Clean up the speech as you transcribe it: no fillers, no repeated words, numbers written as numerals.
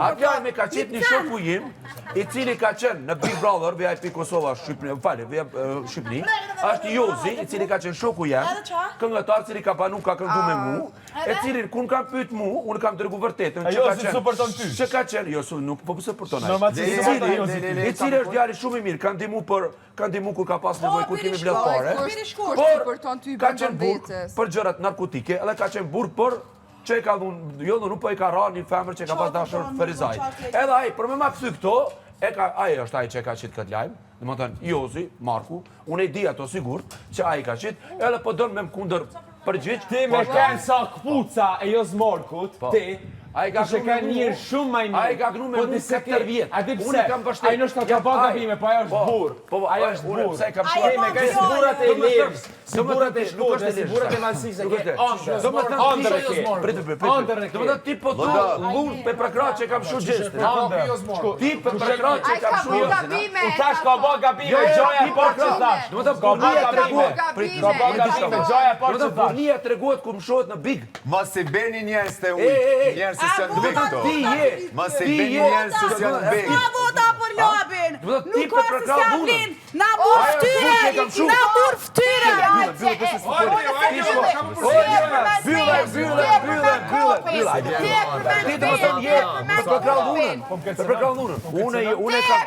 Atëherë me ka qenë një shoku im, I cili ka qenë në Big Brother, VIP Kosova, Shqipni, është Jozi, I cili ka qenë shoku jam, këngëtar cili ka banu ka këngu me mu, e cili kur kam pyet mu, unë kam dërgu vërtetën, që ka qenë, jo, nuk po supporton ai. I cili është djali shumë I mirë, kanë ndihmu kur ka pas nevojë kur kemi bler fare. Por ka qenë burg për gjërat narkotike, edhe ka qenë burg për që e ka dhunë, jo nuk po I ka ra një femër që ka pas dashur Ferizaj. Edhe ai, për me ma këthy këto, ai është ai që e ka qitë këtë lajmë, dhe më thënë, Jozi, Marku, unë e di ato sigurt që ai ka qitë, edhe po dënë me më kundër përgjith. Ti me kanë sa këpuca e jo zmorkut, ti, ishe ka njërë shumë maj mirë. Ai ka gnu me mu 4 vjetë. A di pse, ai nështë ka ba gabime, po ajo është burë. Ajo është burë. Ti me ka si burat e levës, si burat e shkoqe, si burat e malsise, ke andër e ke. Do më ti po tu lunë pe prakrat që kam shu gjeste. Ti pe prakrat që kam shu gjeste. U tash ka ba gabime, gjoja parë që thash. Do më të burnia treguat. Ka ba gabime, gjoja parë që thash. Burnia treguat ku më shohet në Big. Mos I beni njerëz të ujë, njerëz që janë Big këto. Mos I beni njerëz që janë Big. Ka vota për lobin. Nuk ka se s'ja vlin. Na mur ftyre. Ti të më thënë je, për përkrall dhunën. Unë kam